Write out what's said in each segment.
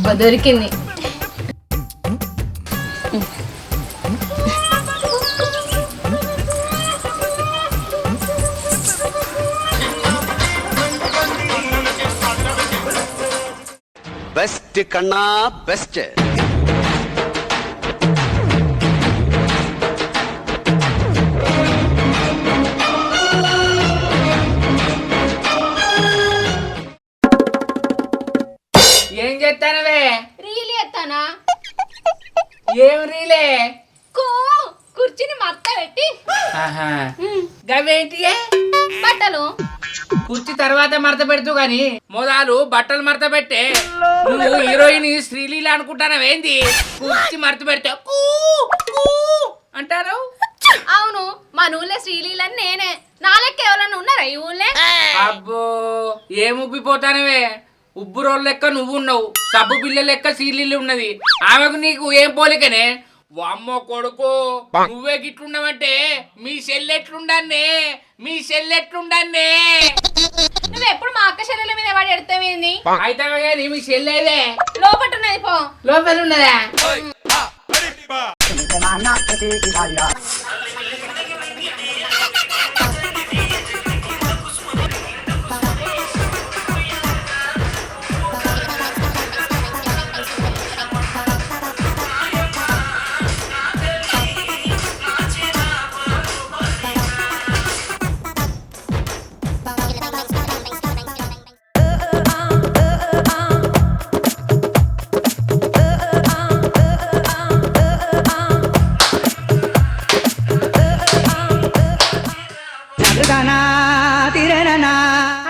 అబ్బా దొరికింది. బెస్ట్ కన్నా బెస్ట్. ఏం చేస్తానవే? రీల్ ఎత్తానా? ఏం రీలే? కుర్చీని మడత పెట్టి గవేంటి బట్టలు కుర్చీ తర్వాత మడత పెడుతూ గాని మొదలు బట్టలు మడత పెట్టే. నువ్వు హీరోయిన్ శ్రీలీల అనుకుంటానవేంది? కుర్చీ మడత పెడితే కూ కూ అంటారు. అవును, మన ఊళ్ళో శ్రీలీలని నేనే. నా లెక్క ఎవరన్నా ఉన్నారా ఈ ఊళ్ళో? అబ్బో ఏం ఉబ్బిపోతానవే? ఉబ్బు రోల్ లెక్క నువ్వు ఉన్నావు, సబ్బు పిల్ల లెక్క శ్రీలీల ఉన్నది. ఆమెకు నీకు ఏం పోలికనే? వామ్మో కొడుకు, నువ్వే గిట్లున్నావంటే మీ చెల్లెట్లుండన్నే, మీ చెల్లెట్లుండన్నే. నువ్వు ఎప్పుడు మా అక్క శరీరం మీద వాడి ఎడతావేంది? అయితే కానీ మీ చెల్లెదే లోపట ఉన్నది పో. లోపల ఉన్నదా?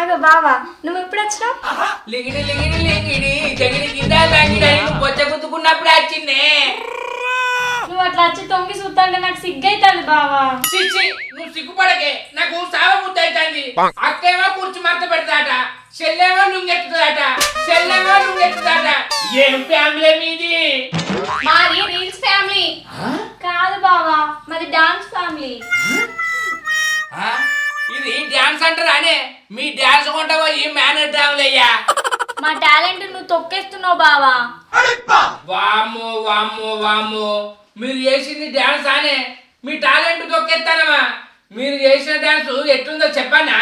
అగో బావా, నువ్వు ఎప్పుడు వచ్చినావు? లిగిడి లిగిడి లిగిడి జగిడి కింద తాగిడి బొచ్చ గుద్దుకున్నప్పుడు వచ్చిందే. నువ్వు అట్లా వచ్చి తొంగి చూస్తాంటే నాకు సిగ్గైతుంది బావా. చిచ్చి నువ్వు సిగ్గుపడకే, నాకు సావ ముద్ద అవుతుంది. అక్కేమో కూర్చు మడత పెడతాట, చెల్లేమో నువ్వెత్తుతాట, చెల్లేమో నువ్వెత్తుతాట. ఏం ఫ్యామిలీ మీది? మాది రీల్స్ ఫ్యామిలీ కాదు బావా, మాది డాన్స్ ఫ్యామిలీ. ఇది డాన్స్ అంటారా అనే? మీ డాన్స్ కొంట పోయి మేనేజ్ ఫ్యామిలీ అయ్యా. మా టాలెంట్ నువ్వు తొక్కేస్తున్నావు బావా. వామ్మో వామ్మో వామ్మో, మీరు చేసింది డాన్స్ అనే? మీ టాలెంట్ తొక్కేస్తానమా? మీరు చేసిన డాన్స్ ఎట్లుందో చెప్పన్నా?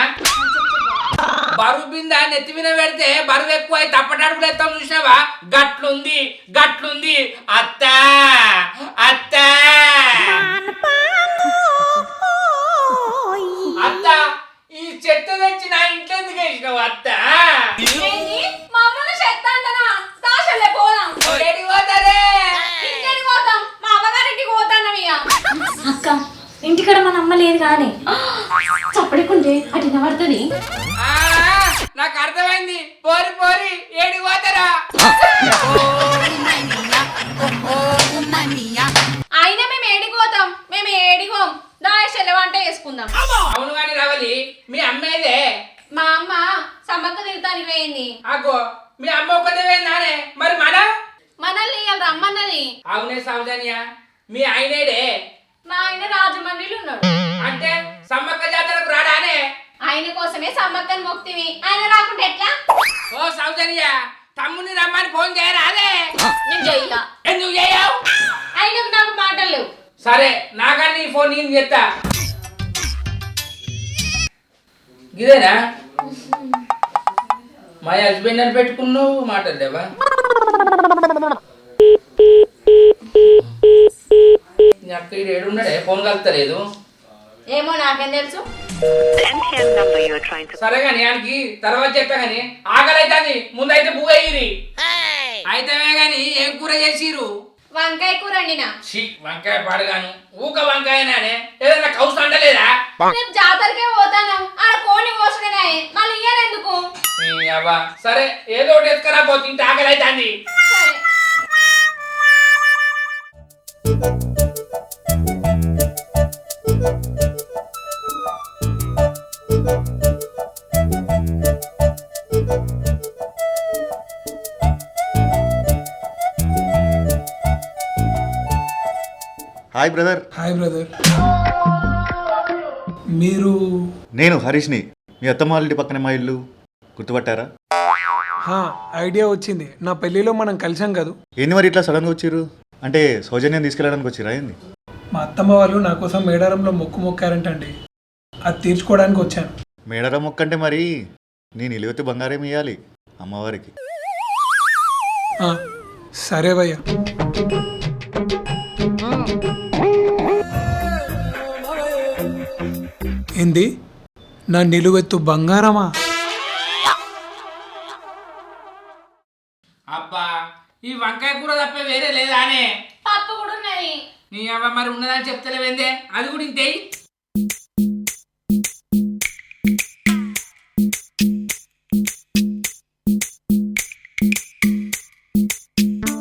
బరువు బింద నెత్తి మీద పెడితే బరువు ఎక్కువ తప్పటడుగులు ఎత్తాం చూసినావా? గట్లుంది గట్లుంది అత్త అత్త అత్త. ఈ చెత్త తెచ్చి నా ఇంట్లో ఎందుకు వేసినావు అత్త? అక్క ఇంటికాడ మన అమ్మ లేదు కానీ చప్పడికుంటే అటు పడుతుంది. నాకు అర్థమైంది, పోరి పోరి ఏడి పోతారా? అయినా మేము ఏడిపోతాం, మేము ఏడిగోం. వంట వేసుకుందాం. అవును కానీ రవలి, మీ అమ్మేదే? మా అమ్మ సమ్మక్క తిరుగుతానికి పోయింది. అగో మీ అమ్మ ఒక్కదే పోయిందానే? మరి మనల్ని ఇవాళ రమ్మన్నది. అవునే సౌజన్య, మీ ఆయనేడే? మా ఆయన రాజమండ్రిలో ఉన్నాడు. అంటే సమ్మక్క జాతరకు రాడానే? ఆయన కోసమే సమ్మక్కని మొక్తివి, ఆయన రాకుంటే ఎట్లా? ఓ సౌజన్య, తమ్ముని రమ్మని ఫోన్ చేయరా అదే? నేను చెయ్యా. ఎందుకు చేయవు? ఆయనకు నాకు మాటలు లేవు. సరే నాకన్నా ఈ ఫోన్ నేను చెప్తా. ఇదేనా మా హస్బెండ్ అని పెట్టుకున్నావు, మాట్లాడలేవా? అక్క ఇది ఏడున్నాడే, ఫోన్ కలుపుతలేదు. ఏమో నాకేం తెలుసు. సరే గాని ఆయనకి తర్వాత చెప్తా గాని ఆకలైతుంది, ముందైతే బువ్వ అయ్యిరి. అయితే గాని ఏం కూర చేసిరు? వంకాయ కూర వండినా. వంకాయ పాడుగాను, ఊక వంకాయనే ఏదైనా కౌసు అంటలేదా? రేపు జాతరకే పోతాను, ఆడ కోని కోసుకునే మళ్ళీ ఇయ్యాలెందుకు? సరే ఏదో ఒకటి ఎత్తుకరా పో, తింటే ఆకలైతుంది. సరే హాయ్ బ్రదర్. Hi brother. మీరు? నేను హరీష్ని. మీ అత్తమ్మ వాళ్ళ ఇంటి పక్కనే మా ఇల్లు, గుర్తుపట్టారా? ఐడియా వచ్చింది. నా పెళ్ళిలో మనం కలిసాం కదా. ఏంది మరి ఇట్లా సడన్గా వచ్చిర్రు? అంటే సౌజన్యం తీసుకెళ్ళడానికి వచ్చిరా ఏంది? మా అత్తమ్మ వాళ్ళు నా కోసం మేడారంలో మొక్కారంటండి. అది తీర్చుకోవడానికి వచ్చాను. మేడారం మొక్క అంటే మరి నేను నిలువెత్తి బంగారం ఇవ్వాలి అమ్మవారికి. ఆ, సరే భయ్య. ఏంది? నా నిలువెత్తు బంగారమా? అబ్బా ఈ వంకాయ కూర తప్ప వేరే లేదా అనే? పప్పు కూడా ఉన్నది. నీ అవ్వ మరి ఉన్నదని చెప్తలేవేందే? అది కూడా ఇంతే.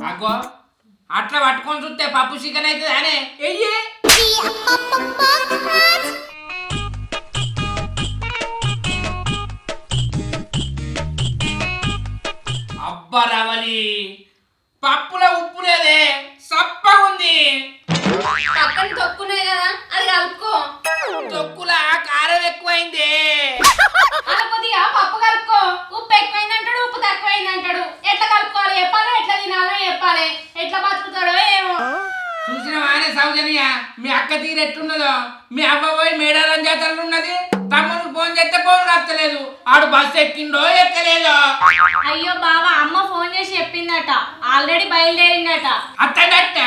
అగ్గో అట్లా పట్టుకొని చూస్తే పప్పు చికెన్ అవుతుంది అనే ఎయ్యి. అబ్బా రావలి పప్పులో ఉప్పు లేదే, సప్పగా ఉంది. పక్కన తొక్కున్నాయి కదా, అది కలుపుకో. తొక్కులా కారం ఎక్కువైంది. అలా కొద్దిగా పప్పు కలుపుకో. ఉప్పు ఎక్కువైంది అంటాడు, ఉప్పు తక్కువైంది అంటాడు. ఎట్లా కలుపుకోవాలి చెప్పాలో, ఎట్లా తినాలో చెప్పాలి. ఎట్లా బతుకుతాడో ఏమో. చూసినవానే సౌజన్య, మీ అక్క తీరు ఎట్లున్నదో. మీ అవ్వ పోయి మేడారం జాతరలు ఉన్నది, తమ్ముడు ఫోన్ చేస్తే ఫోన్ కత్తలేదు. ఆడు బస్సు ఎక్కిండో ఎక్కలేదో. అయ్యో బావ, అమ్మ ఫోన్ చేసి చెప్పిందట, ఆల్రెడీ బయలుదేరిందట. అత్తగట్ట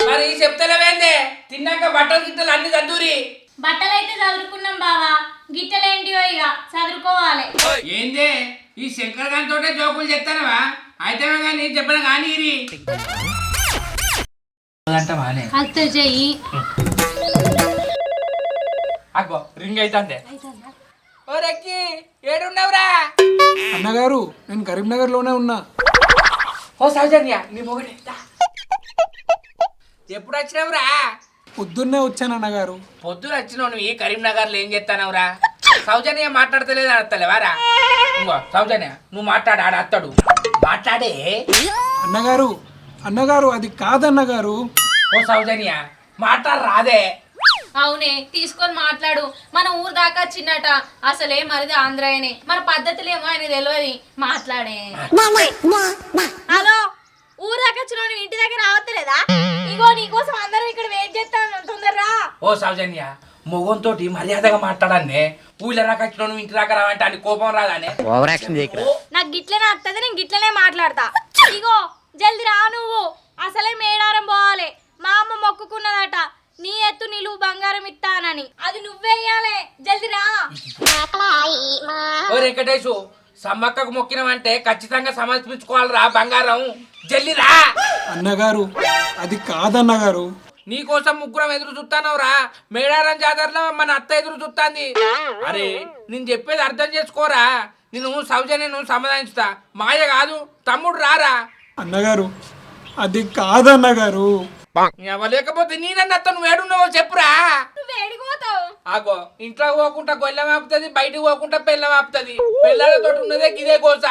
మరి చెప్తలేవేందే? తిన్నాక బట్టలు గిట్టలు అన్ని చదువురి. బట్టలు అయితే చదువుకున్నాం బావా, గిట్టలేంటివో ఇక చదువుకోవాలి. ఏందే ఈ శంకర్ గారి తోటే జోకులు చెప్తానవా? అయితే కానీ చెప్పను కానీ ఇరి అంటవానే కలుపు చెయ్యి. అగ్గో రింగ్ అయితే ఓ రక్కి ఏడున్నావురా? అన్నగారు, నేను కరీంనగర్లోనే ఉన్నా. ఓ సౌజన్య నీ మొగడే ఎప్పుడు వచ్చినావురా? పొద్దున్నే వచ్చాను అన్నగారు. పొద్దున వచ్చినావు. నువ్వు ఈ కరీంనగర్లో ఏం చేస్తానవురా? సౌజన్య మాట్లాడతలేదు అత్తలేవారా? ఇంకో సౌజన్య నువ్వు మాట్లాడు, ఆడ అత్తడు మాట్లాడే. అన్నగారు అన్నగారు అది కాదన్నగారు. ఓ సౌజన్య మాట్లాడు రాదే. అవునే, తీసుకొని మాట్లాడు. మన ఊరు దాకా చిన్నట, అసలే మరిది ఆంధ్రాయనే, మన పద్ధతులేమో ఆయన తెలియదు. మాట్లాడే. హలో, ఊరు దాకా వచ్చిన ఇంటి దగ్గర రావట్లేదా? ఇగో నీకోసం అందరం ఇక్కడ వెయిట్ చేస్తాను, తొందరరా. ఓ సౌజన్య మొగంతో మర్యాదగా మాట్లాడానే. ఊళ్ళ దాకా వచ్చిన నువ్వు ఇంటి దాకా రావంటే అని కోపం రాదానే? నాకు గిట్లనే వస్తుంది, నేను గిట్లనే మాట్లాడతా. ఇగో జల్ది రా నువ్వు. అసలే మేడారం పోవాలి. మా అమ్మ మొక్కుకున్నదట, నీ ఎత్తు నిలువు బంగారం ఇస్తానని. అది నువ్వే ఇయ్యాలే. జల్ది రా. ఓ వెంకటేశు, సమ్మక్కకు మొక్కినవంటే ఖచ్చితంగా సమర్పించుకోవాలిరా బంగారం. జల్లిరా. అన్నగారు అది కాదన్నగారు. నీకోసం ముగ్గురం ఎదురు చూస్తానవురా. మేడారం జాతరలో మన అత్త ఎదురు చూస్తాంది. అరే నేను చెప్పేది అర్థం చేసుకోరా. నేను సౌజన్యను సమాధానిస్తా. మాయ కాదు, తమ్ముడు రారా. అన్నగారు అది కాదన్నగారు. లేకపోతే నేనన్న అత్త నువ్వు ఏడున్నావో చెప్పురా. నువ్వు ఏడిపోతావు. ఆగో ఇంట్లో పోకుండా గొల్లెం ఆపుతుంది, బయటకు పోకుండా పెళ్ళం ఆపుతుంది. పిల్లలతో ఉన్నదే గిదే కోస.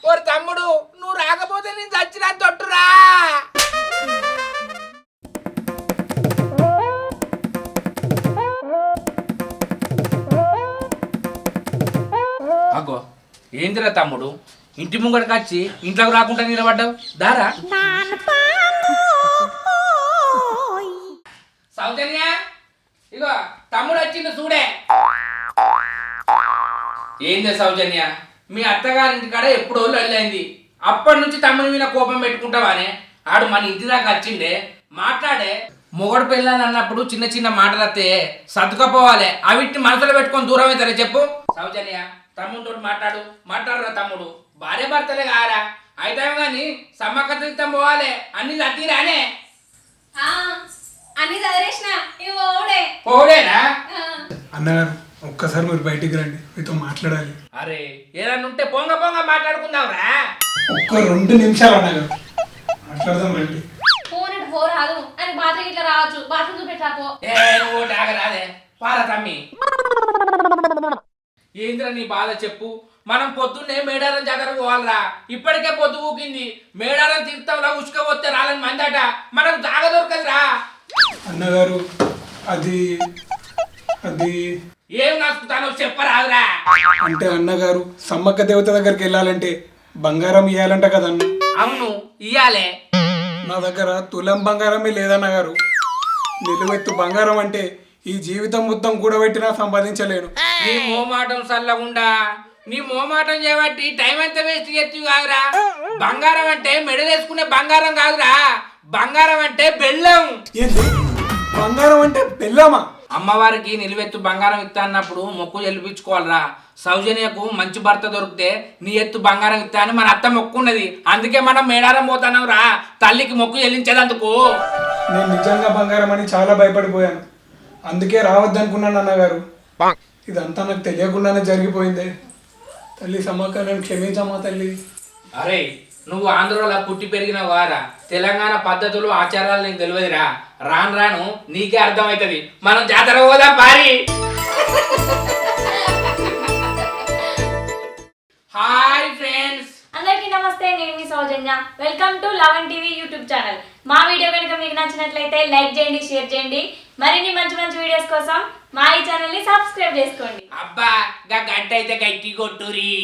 ఓరి తమ్ముడు నువ్వు రాకపోతే నేను చచ్చినా తొట్టురా. అగో ఏందిరా తమ్ముడు, ఇంటి ముంగడికి వచ్చి ఇంట్లోకి రాకుండా నిలబడ్డావు? దారా సౌజన్య, ఇగో తమ్ముడు వచ్చింది చూడే. ఏంది సౌజన్య, మీ అత్తగారింటి కాడ ఎప్పుడో వెళ్ళైంది. అప్పటి నుంచి తమ్ముని మీద కోపం పెట్టుకుంటావానే? ఆడు మన ఇంటి దాకా వచ్చిండే, మాట్లాడే. మొగడు పెళ్ళాని అన్నప్పుడు చిన్న చిన్న మాటలు వస్తే సర్దుకపోవాలి. అవిటిని మనసులో పెట్టుకొని దూరం అవుతారా చెప్పు? సౌజన్య తమ్ముడితో మాట్లాడరా తమ్ముడు. భార్య భర్తలే కారా. అయితే కానీ సమ్మక్క తీర్థం పోవాలి. అన్ని తట్టిరానే? అన్ని చదివేసిన పోడేనా? అన్నగారు ఒక్కసారి మీరు బయటికి రండి, మీతో మాట్లాడాలి. అరే ఏదన్నా ఉంటే పొంగ మాట్లాడుకుందాంరా. ఒక్క 2 నిమిషాలు అన్నగారు మాట్లాడదాం రండి. ఫోన్ ఇటు పోరాదు అని బాత్రూమ్ ఇట్లా రావచ్చు. బాత్రూమ్ చూపెట్టాపో. నువ్వు ఆగరాదే పారా తమ్మి. ఏంద్రా నీ బాధ చెప్పు. మనం పొద్దున్నే మేడారం జాతరకు పోవాలరా. ఇప్పటికే పొద్దు ఊకింది. మేడారం తీర్థంలో ఉసుకపోతే రాలని మందట. మనకు జాగ దొరకదురా. అన్నగారు అది అది ఏం నచ్చుతానో చెప్పరాదురా. అంటే అన్నగారు సమ్మక్క దేవత దగ్గరికి వెళ్ళాలంటే బంగారం ఇవ్వాలంట కదన్న. అవును ఇయ్యాలే. నా దగ్గర తులం బంగారమే లేదన్న గారు. నిలువెత్తు బంగారం అంటే ఈ జీవితం మొత్తం కూడబెట్టినా సంపాదించలేను. నీ మోమాటం సల్లగుండా, నీ మోమాటం చేయబట్టి టైం ఎంత వేస్ట్ చేస్తూ కాదురా. బంగారం అంటే మెడలేసుకునే బంగారం కాదురా, బంగారం అంటే బెల్లం. ఏంటి బంగారం అంటే బెల్లమా? అమ్మవారికి నిలువెత్తు బంగారం ఇస్తా అన్నప్పుడు మొక్కు చెల్లిపించుకోవాలరా. సౌజన్యకు మంచి భర్త దొరికితే నీ ఎత్తు బంగారం ఇస్తా అని మన అత్త మొక్కున్నది. అందుకే మనం మేడారం పోతున్నాం రా, తల్లికి మొక్కు చెల్లించేదందుకు. నేను నిజంగా బంగారం అని చాలా భయపడిపోయాను. అందుకే రావద్దనుకున్నాను అన్నగారు. ఇదంతా నాకు తెలియకుండానే జరిగిపోయింది. తల్లి సమ్మక్క నన్ను క్షమించమ్మా తల్లి. అరే నువ్వు ఆంధ్రలో పుట్టి పెరిగిన వారా, తెలంగాణ పద్ధతులు ఆచారాలు నీకు తెలియదురా. రాను రాను నీకే అర్థమవుతుంది. మనం జాతర పోదా పారి. హాయ్ ఫ్రెండ్స్, అందరికీ నమస్తే. నేను మీ సౌజన్య. వెల్కమ్ టు లవన్ టీవీ యూట్యూబ్ ఛానల్. మా వీడియో కనుక మీకు నచ్చినట్లయితే లైక్ చేయండి, షేర్ చేయండి. మరిన్ని మంచి మంచి వీడియోస్ కోసం మా ఈ ఛానల్ ని సబ్స్క్రైబ్ చేసుకోండి. అబ్బా గా గంట అయితే గట్టి కొట్టురి.